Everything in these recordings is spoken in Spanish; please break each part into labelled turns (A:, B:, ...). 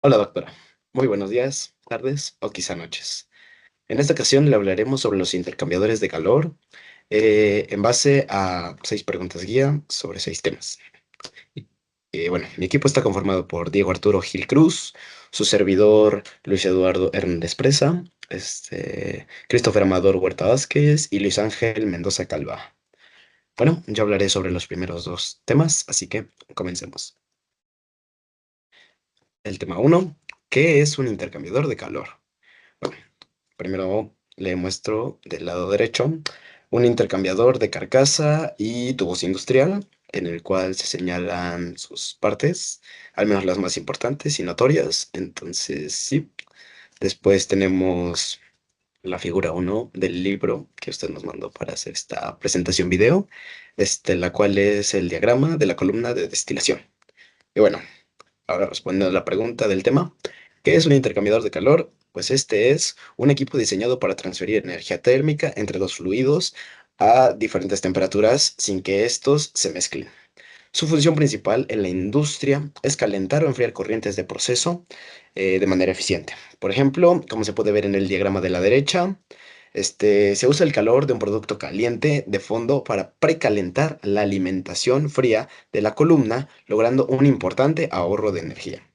A: Hola doctora, muy buenos días, tardes o quizá noches. En esta ocasión le hablaremos sobre los intercambiadores de calor en base a 6 preguntas guía sobre 6 temas. Bueno, mi equipo está conformado por Diego Arturo Gil Cruz, su servidor Luis Eduardo Hernández Presa, Christopher Amador Huerta Vázquez y Luis Ángel Mendoza Calva. Bueno, yo hablaré sobre los primeros 2 temas, así que comencemos. El tema uno: ¿qué es un intercambiador de calor? Bueno, primero le muestro del lado derecho un intercambiador de carcasa y tubos industrial, en el cual se señalan sus partes, al menos las más importantes y notorias. Entonces, sí. Después tenemos la figura uno del libro que usted nos mandó para hacer esta presentación video, la cual es el diagrama de la columna de destilación. Y bueno, ahora respondiendo a la pregunta del tema, ¿qué es un intercambiador de calor? Pues este es un equipo diseñado para transferir energía térmica entre dos fluidos a diferentes temperaturas sin que estos se mezclen. Su función principal en la industria es calentar o enfriar corrientes de proceso de manera eficiente. Por ejemplo, como se puede ver en el diagrama de la derecha, se usa el calor de un producto caliente de fondo para precalentar la alimentación fría de la columna, logrando un importante ahorro de energía.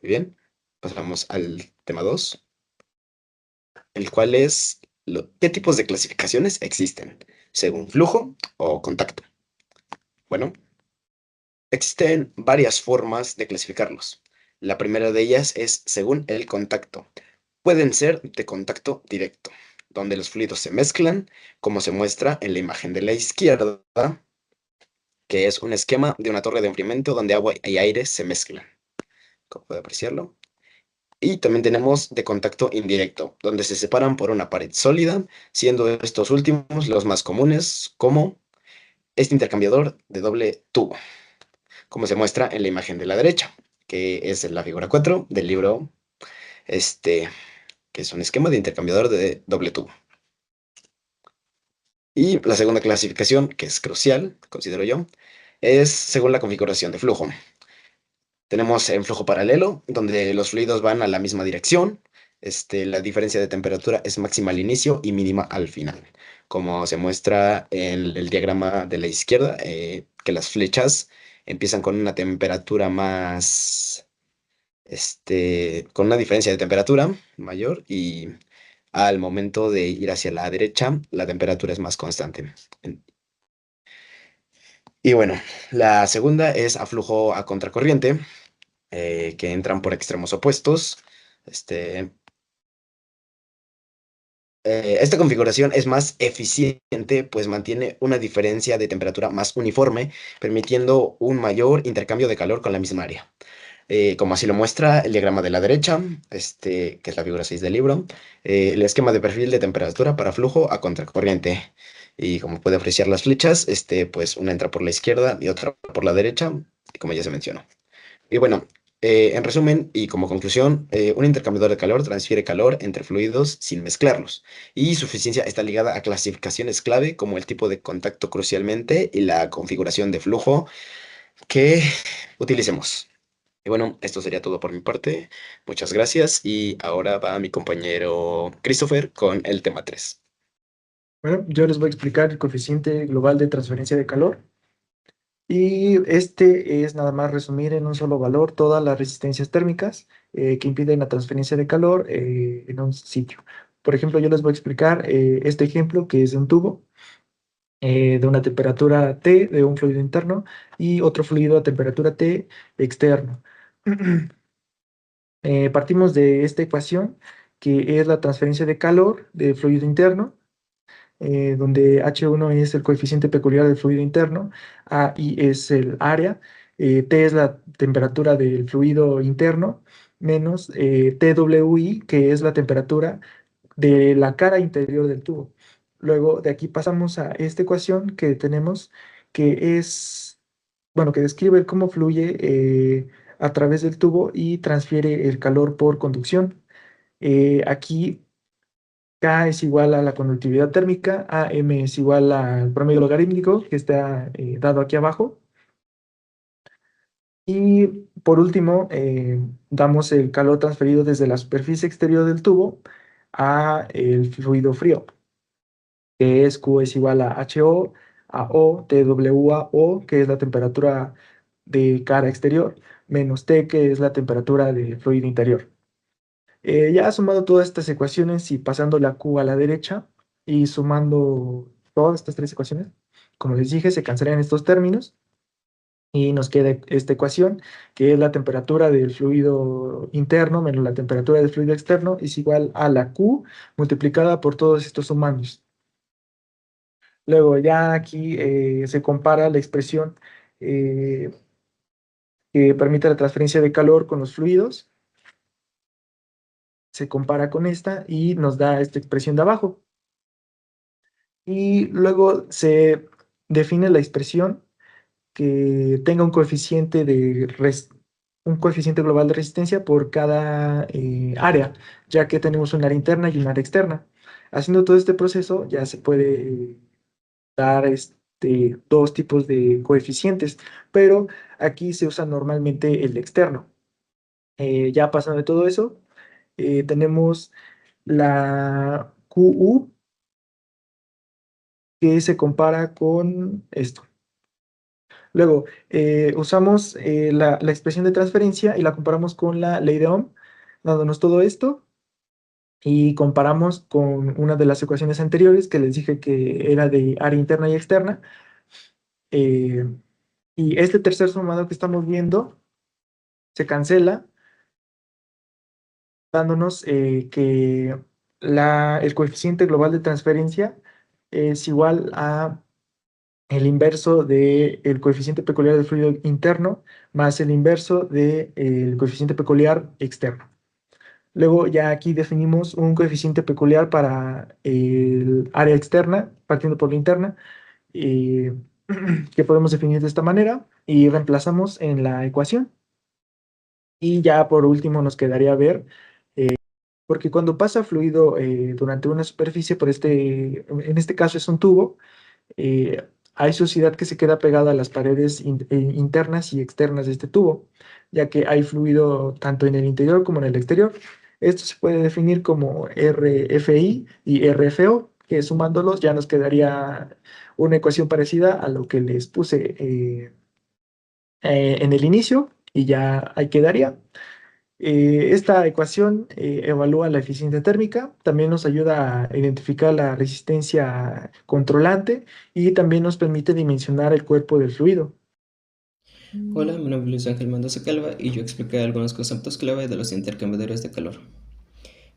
A: Muy bien, pasamos al tema 2, el cual es qué tipos de clasificaciones existen, según flujo o contacto. Bueno, existen varias formas de clasificarlos. La primera de ellas es según el contacto. Pueden ser de contacto directo, donde los fluidos se mezclan, como se muestra en la imagen de la izquierda, que es un esquema de una torre de enfriamiento donde agua y aire se mezclan. Como puede apreciarlo. Y también tenemos de contacto indirecto, donde se separan por una pared sólida, siendo estos últimos los más comunes, como este intercambiador de doble tubo, como se muestra en la imagen de la derecha, que es la figura 4 del libro, este, que es un esquema de intercambiador de doble tubo. Y la segunda clasificación, que es crucial, considero yo, es según la configuración de flujo. Tenemos en flujo paralelo, donde los fluidos van a la misma dirección. La diferencia de temperatura es máxima al inicio y mínima al final. Como se muestra en el diagrama de la izquierda, que las flechas empiezan con una temperatura más, con una diferencia de temperatura mayor, y al momento de ir hacia la derecha, la temperatura es más constante. Y bueno, la segunda es a flujo a contracorriente, que entran por extremos opuestos. Este, esta configuración es más eficiente, pues mantiene una diferencia de temperatura más uniforme, permitiendo un mayor intercambio de calor con la misma área. Como así lo muestra el diagrama de la derecha, que es la figura 6 del libro, el esquema de perfil de temperatura para flujo a contracorriente. Y como puede apreciar las flechas, pues una entra por la izquierda y otra por la derecha, como ya se mencionó. Y bueno, en resumen y como conclusión, un intercambiador de calor transfiere calor entre fluidos sin mezclarlos, y su eficiencia está ligada a clasificaciones clave como el tipo de contacto crucialmente y la configuración de flujo que utilicemos. Y bueno, esto sería todo por mi parte. Muchas gracias y ahora va mi compañero Christopher con el tema 3.
B: Bueno, yo les voy a explicar el coeficiente global de transferencia de calor y este es nada más resumir en un solo valor todas las resistencias térmicas que impiden la transferencia de calor en un sitio. Por ejemplo, yo les voy a explicar este ejemplo que es de un tubo de una temperatura T de un fluido interno y otro fluido a temperatura T externo. Partimos de esta ecuación que es la transferencia de calor de fluido interno donde H1 es el coeficiente peculiar del fluido interno, AI es el área, T es la temperatura del fluido interno, menos TWI, que es la temperatura de la cara interior del tubo. Luego de aquí pasamos a esta ecuación que tenemos, que es, bueno, que describe cómo fluye a través del tubo y transfiere el calor por conducción. Aquí K es igual a la conductividad térmica, AM es igual al promedio logarítmico que está dado aquí abajo. Y por último, damos el calor transferido desde la superficie exterior del tubo a el fluido frío, que es Q es igual a HO a O TWA O, que es la temperatura de cara exterior, menos T, que es la temperatura del fluido interior. Ya sumado todas estas ecuaciones y pasando la Q a la derecha y sumando todas estas tres ecuaciones, como les dije, se cancelarían estos términos y nos queda esta ecuación, que es la temperatura del fluido interno menos la temperatura del fluido externo es igual a la Q multiplicada por todos estos sumandos. Luego ya aquí se compara la expresión eh, que permite la transferencia de calor con los fluidos, se compara con esta y nos da esta expresión de abajo. Y luego se define la expresión que tenga un coeficiente global de resistencia por cada área, ya que tenemos un área interna y un área externa. Haciendo todo este proceso ya se puede dar dos tipos de coeficientes, pero aquí se usa normalmente el externo. Ya pasando de todo eso, tenemos la QU que se compara con esto. Luego, usamos la expresión de transferencia y la comparamos con la ley de Ohm, dándonos todo esto y comparamos con una de las ecuaciones anteriores que les dije que era de área interna y externa. eh, y este tercer sumado que estamos viendo se cancela, dándonos que el coeficiente global de transferencia es igual a el inverso del coeficiente peculiar del fluido interno más el inverso del coeficiente peculiar externo. Luego ya aquí definimos un coeficiente peculiar para el área externa, partiendo por la interna, eh, que podemos definir de esta manera y reemplazamos en la ecuación. Y ya por último nos quedaría ver, porque cuando pasa fluido durante una superficie, en este caso es un tubo, hay suciedad que se queda pegada a las paredes internas y externas de este tubo, ya que hay fluido tanto en el interior como en el exterior. Esto se puede definir como RFI y RFO, que sumándolos ya nos quedaría una ecuación parecida a lo que les puse en el inicio y ya ahí quedaría. Esta ecuación evalúa la eficiencia térmica, también nos ayuda a identificar la resistencia controlante y también nos permite dimensionar el cuerpo del fluido.
C: Hola, mi nombre es Ángel Mendoza Calva y yo explicaré algunos conceptos clave de los intercambiadores de calor.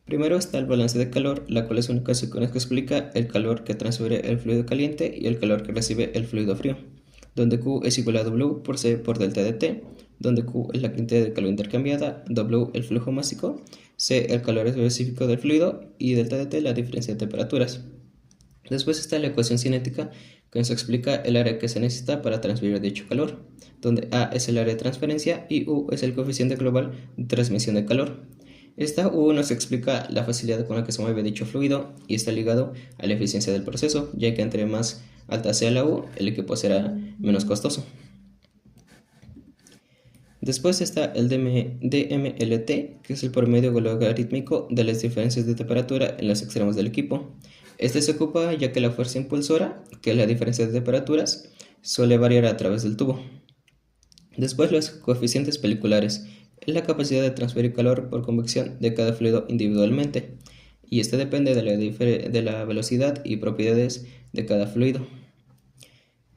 C: Primero está el balance de calor, la cual es una ecuación que explica el calor que transfiere el fluido caliente y el calor que recibe el fluido frío, donde Q es igual a W por C por delta de T, donde Q es la cantidad de calor intercambiada, W el flujo másico, C el calor específico del fluido y delta de T la diferencia de temperaturas. Después está la ecuación cinética, que nos explica el área que se necesita para transferir dicho calor, donde A es el área de transferencia y U es el coeficiente global de transmisión de calor. Esta U nos explica la facilidad con la que se mueve dicho fluido y está ligado a la eficiencia del proceso, ya que entre más alta sea la U, el equipo será menos costoso. Después está el DMLT, que es el promedio logarítmico de las diferencias de temperatura en los extremos del equipo. Este se ocupa ya que la fuerza impulsora, que es la diferencia de temperaturas, suele variar a través del tubo. Después los coeficientes peliculares, es la capacidad de transferir calor por convección de cada fluido individualmente, y este depende de la velocidad y propiedades de cada fluido.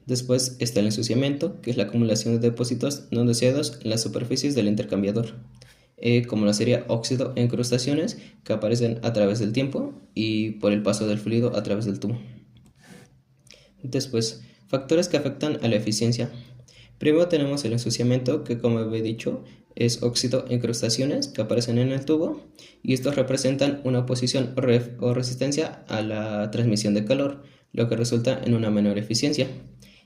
C: Después está el ensuciamiento, que es la acumulación de depósitos no deseados en las superficies del intercambiador, como lo sería óxido e incrustaciones que aparecen a través del tiempo y por el paso del fluido a través del tubo. Después, factores que afectan a la eficiencia. Primero tenemos el ensuciamiento, que como he dicho, es óxido e incrustaciones que aparecen en el tubo, y estos representan una oposición o resistencia a la transmisión de calor, lo que resulta en una menor eficiencia.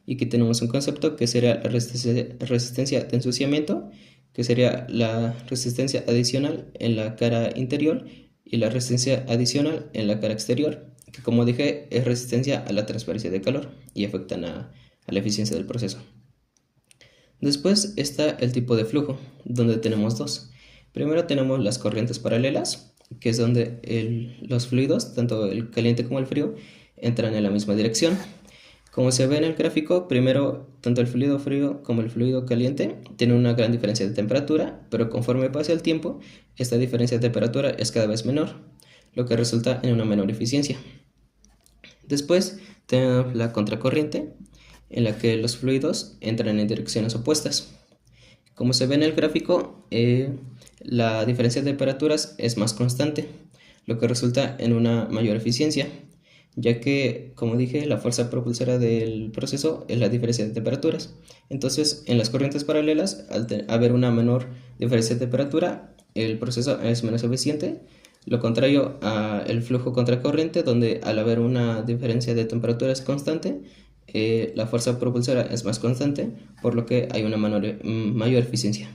C: Y aquí tenemos un concepto que sería la resistencia de ensuciamiento, que sería la resistencia adicional en la cara interior y la resistencia adicional en la cara exterior, que como dije es resistencia a la transferencia de calor y afectan a la eficiencia del proceso. Después está el tipo de flujo, donde tenemos dos. Primero tenemos las corrientes paralelas, que es donde los fluidos, tanto el caliente como el frío, entran en la misma dirección. Como se ve en el gráfico, primero tanto el fluido frío como el fluido caliente tienen una gran diferencia de temperatura, pero conforme pasa el tiempo, esta diferencia de temperatura es cada vez menor, lo que resulta en una menor eficiencia. Después tenemos la contracorriente, en la que los fluidos entran en direcciones opuestas. Como se ve en el gráfico, la diferencia de temperaturas es más constante, lo que resulta en una mayor eficiencia, ya que, como dije, la fuerza propulsora del proceso es la diferencia de temperaturas. Entonces, en las corrientes paralelas, al haber una menor diferencia de temperatura, el proceso es menos eficiente. Lo contrario al flujo contracorriente, donde al haber una diferencia de temperaturas constante, la fuerza propulsora es más constante, por lo que hay una mayor eficiencia.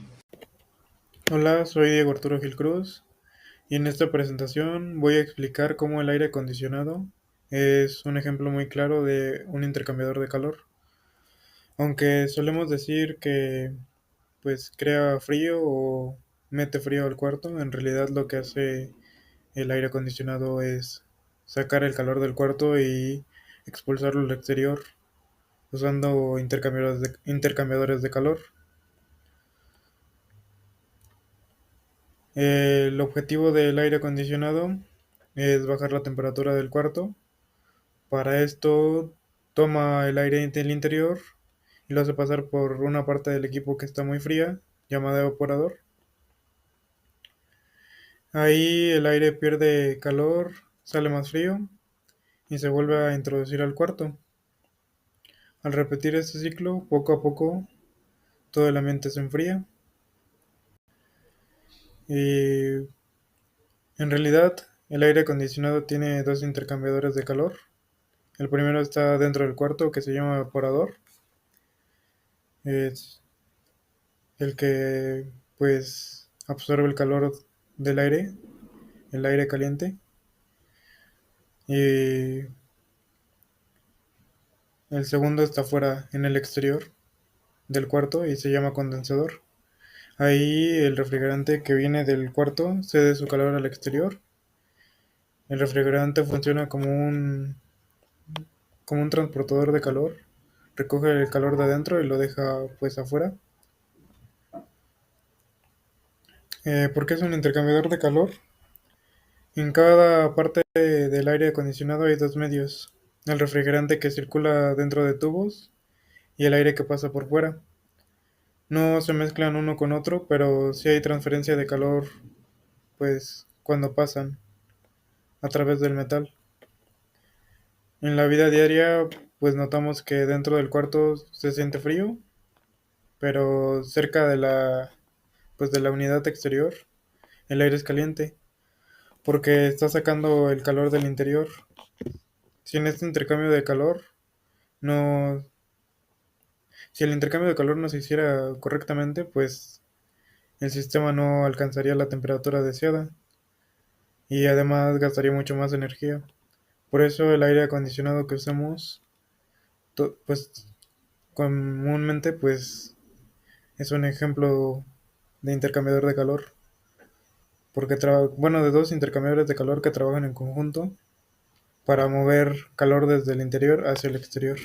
D: Hola, soy Diego Arturo Gil Cruz y en esta presentación voy a explicar cómo el aire acondicionado es un ejemplo muy claro de un intercambiador de calor. Aunque solemos decir que pues crea frío o mete frío al cuarto, en realidad lo que hace el aire acondicionado es sacar el calor del cuarto y expulsarlo al exterior usando intercambiadores de calor. El objetivo del aire acondicionado es bajar la temperatura del cuarto. Para esto toma el aire del interior y lo hace pasar por una parte del equipo que está muy fría, llamada evaporador. Ahí el aire pierde calor, sale más frío y se vuelve a introducir al cuarto. Al repetir este ciclo, poco a poco todo el ambiente se enfría y en realidad el aire acondicionado tiene dos intercambiadores de calor. El primero está dentro del cuarto, que se llama evaporador. Es el que pues absorbe el calor del aire, el aire caliente. Y el segundo está fuera, en el exterior del cuarto, y se llama condensador. Ahí el refrigerante que viene del cuarto cede su calor al exterior. El refrigerante funciona como un transportador de calor. Recoge el calor de adentro y lo deja pues afuera. ¿Por qué es un intercambiador de calor? En cada parte del aire acondicionado hay dos medios: el refrigerante que circula dentro de tubos y el aire que pasa por fuera. No se mezclan uno con otro, pero sí hay transferencia de calor, pues cuando pasan a través del metal. En la vida diaria, pues notamos que dentro del cuarto se siente frío, pero cerca de la unidad exterior, el aire es caliente, porque está sacando el calor del interior. Si en este intercambio de calor no Si el intercambio de calor no se hiciera correctamente, pues el sistema no alcanzaría la temperatura deseada y además gastaría mucho más energía. Por eso el aire acondicionado que usamos, pues comúnmente, pues es un ejemplo de intercambiador de calor, porque de dos intercambiadores de calor que trabajan en conjunto para mover calor desde el interior hacia el exterior.